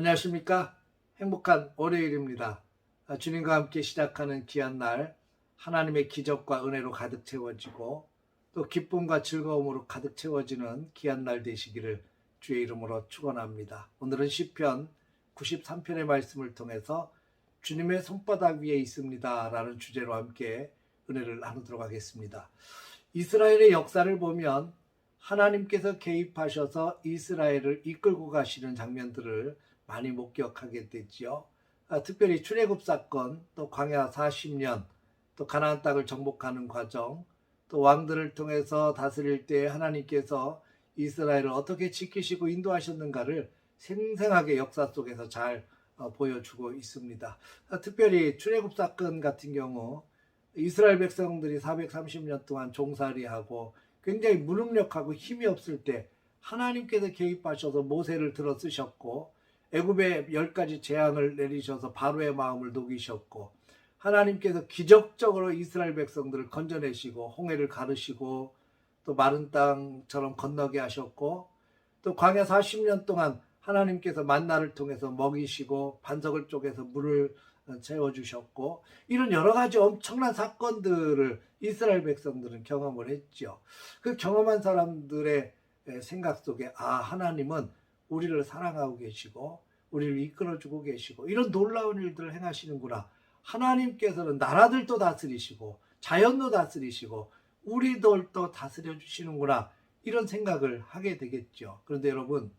안녕하십니까? 행복한 월요일입니다. 주님과 함께 시작하는 귀한 날, 하나님의 기적과 은혜로 가득 채워지고 또 기쁨과 즐거움으로 가득 채워지는 귀한 날 되시기를 주의 이름으로 축원합니다. 오늘은 시편 93편의 말씀을 통해서 주님의 손바닥 위에 있습니다 라는 주제로 함께 은혜를 나누도록 하겠습니다. 이스라엘의 역사를 보면 하나님께서 개입하셔서 이스라엘을 이끌고 가시는 장면들을 많이 목격하게 되지요. 특별히 출애굽 사건, 또 광야 40년, 또 가나안 땅을 정복하는 과정, 또 왕들을 통해서 다스릴 때 하나님께서 이스라엘을 어떻게 지키시고 인도하셨는가를 생생하게 역사 속에서 잘 보여주고 있습니다. 특별히 출애굽 사건 같은 경우 이스라엘 백성들이 430년 동안 종살이하고 굉장히 무능력하고 힘이 없을 때 하나님께서 개입하셔서 모세를 들어 쓰셨고, 애굽에 10가지 재앙을 내리셔서 바로의 마음을 녹이셨고, 하나님께서 기적적으로 이스라엘 백성들을 건져내시고 홍해를 가르시고 또 마른 땅처럼 건너게 하셨고, 또 광야 40년 동안 하나님께서 만나를 통해서 먹이시고 반석을 쪼개서 물을 채워주셨고, 이런 여러 가지 엄청난 사건들을 이스라엘 백성들은 경험을 했죠. 그 경험한 사람들의 생각 속에 하나님은 우리를 사랑하고 계시고 우리를 이끌어주고 계시고 이런 놀라운 일들을 행하시는구나. 하나님께서는 나라들도 다스리시고 자연도 다스리시고 우리들도 다스려 주시는구나, 이런 생각을 하게 되겠죠. 그런데 여러분,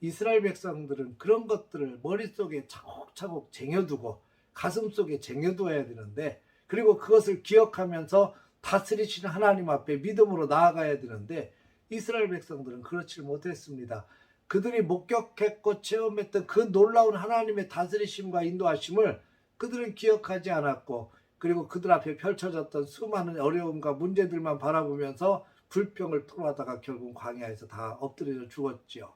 이스라엘 백성들은 그런 것들을 머릿속에 차곡차곡 쟁여두고 가슴속에 쟁여두어야 되는데, 그리고 그것을 기억하면서 다스리시는 하나님 앞에 믿음으로 나아가야 되는데, 이스라엘 백성들은 그렇지 못했습니다. 그들이 목격했고 체험했던 그 놀라운 하나님의 다스리심과 인도하심을 그들은 기억하지 않았고, 그리고 그들 앞에 펼쳐졌던 수많은 어려움과 문제들만 바라보면서 불평을 토로하다가 결국 광야에서 다 엎드려 죽었지요.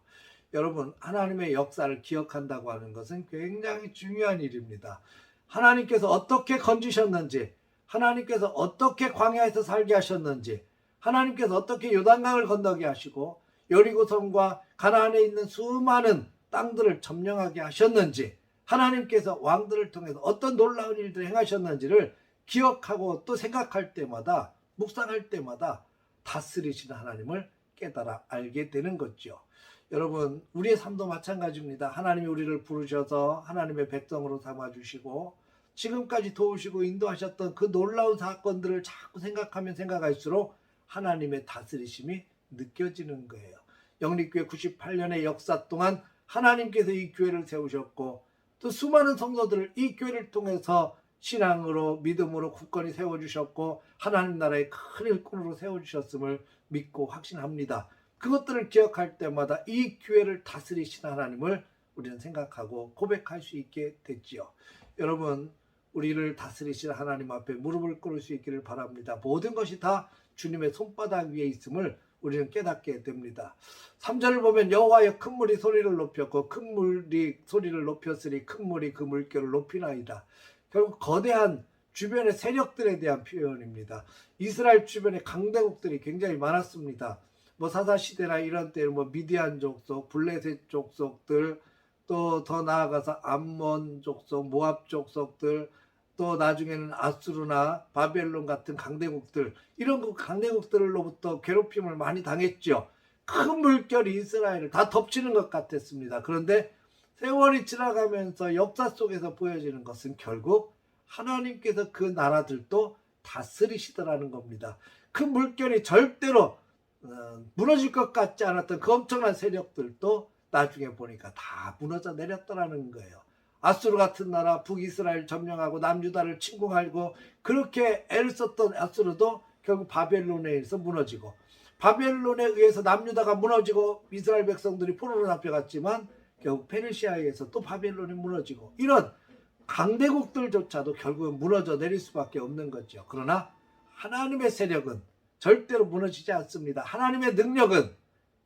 여러분, 하나님의 역사를 기억한다고 하는 것은 굉장히 중요한 일입니다. 하나님께서 어떻게 건지셨는지, 하나님께서 어떻게 광야에서 살게 하셨는지, 하나님께서 어떻게 요단강을 건너게 하시고 여리고성과 가나안에 있는 수많은 땅들을 점령하게 하셨는지, 하나님께서 왕들을 통해서 어떤 놀라운 일들을 행하셨는지를 기억하고 또 생각할 때마다, 묵상할 때마다 다스리시는 하나님을 깨달아 알게 되는 거죠. 여러분, 우리의 삶도 마찬가지입니다. 하나님이 우리를 부르셔서 하나님의 백성으로 삼아주시고 지금까지 도우시고 인도하셨던 그 놀라운 사건들을 자꾸 생각하면 생각할수록 하나님의 다스리심이 느껴지는 거예요. 영립교회 98년의 역사 동안 하나님께서 이 교회를 세우셨고 또 수많은 성도들을 이 교회를 통해서 신앙으로 믿음으로 굳건히 세워주셨고 하나님 나라의 큰 일꾼으로 세워주셨음을 믿고 확신합니다. 그것들을 기억할 때마다 이 교회를 다스리시는 하나님을 우리는 생각하고 고백할 수 있게 됐지요. 여러분, 우리를 다스리시는 하나님 앞에 무릎을 꿇을 수 있기를 바랍니다. 모든 것이 다 주님의 손바닥 위에 있음을 우리는 깨닫게 됩니다. 3절을 보면 여호와여 큰 물이 소리를 높였고 큰 물이 소리를 높였으니 큰 물이 그 물결을 높이나이다. 결국 거대한 주변의 세력들에 대한 표현입니다. 이스라엘 주변에 강대국들이 굉장히 많았습니다. 사사시대나 이런 때는 미디안 족속, 블레셋 족속들, 또 더 나아가서 암몬 족속, 모압 족속들, 또 나중에는 아수르나 바벨론 같은 강대국들, 이런 그 강대국들로부터 괴롭힘을 많이 당했죠. 큰 물결이 이스라엘을 다 덮치는 것 같았습니다. 그런데 세월이 지나가면서 역사 속에서 보여지는 것은 결국 하나님께서 그 나라들도 다스리시더라는 겁니다. 그 물결이 절대로 무너질 것 같지 않았던 그 엄청난 세력들도 나중에 보니까 다 무너져 내렸더라는 거예요. 아수르 같은 나라 북이스라엘 점령하고 남유다를 침공하고 그렇게 애를 썼던 아수르도 결국 바벨론에 의해서 무너지고, 바벨론에 의해서 남유다가 무너지고 이스라엘 백성들이 포로로 잡혀갔지만 결국 페르시아에 의해서 또 바벨론이 무너지고, 이런 강대국들조차도 결국은 무너져 내릴 수밖에 없는 거죠. 그러나 하나님의 세력은 절대로 무너지지 않습니다. 하나님의 능력은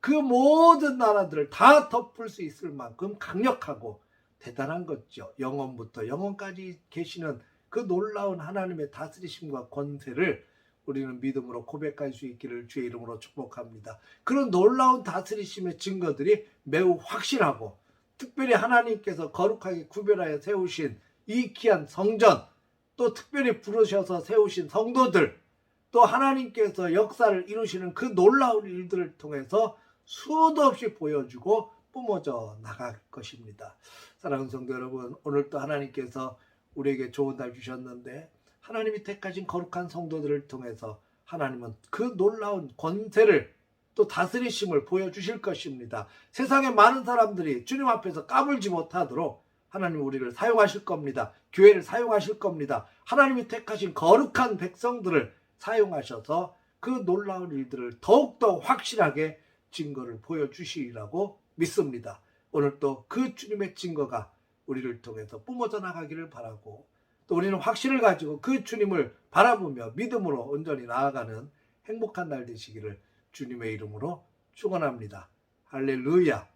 그 모든 나라들을 다 덮을 수 있을 만큼 강력하고 대단한 거죠. 영원부터 영원까지 계시는 그 놀라운 하나님의 다스리심과 권세를 우리는 믿음으로 고백할 수 있기를 주의 이름으로 축복합니다. 그런 놀라운 다스리심의 증거들이 매우 확실하고 특별히 하나님께서 거룩하게 구별하여 세우신 이 귀한 성전, 또 특별히 부르셔서 세우신 성도들, 또 하나님께서 역사를 이루시는 그 놀라운 일들을 통해서 수도 없이 보여주고 뿜어져 나갈 것입니다. 사랑하는 성도 여러분, 오늘 또 하나님께서 우리에게 좋은 날 주셨는데 하나님이 택하신 거룩한 성도들을 통해서 하나님은 그 놀라운 권세를 또 다스리심을 보여주실 것입니다. 세상의 많은 사람들이 주님 앞에서 까불지 못하도록 하나님 우리를 사용하실 겁니다. 교회를 사용하실 겁니다. 하나님이 택하신 거룩한 백성들을 사용하셔서 그 놀라운 일들을 더욱더 확실하게 증거를 보여주시리라고 믿습니다. 오늘 또 그 주님의 증거가 우리를 통해서 뿜어져 나가기를 바라고, 또 우리는 확신을 가지고 그 주님을 바라보며 믿음으로 온전히 나아가는 행복한 날 되시기를 주님의 이름으로 축원합니다. 할렐루야.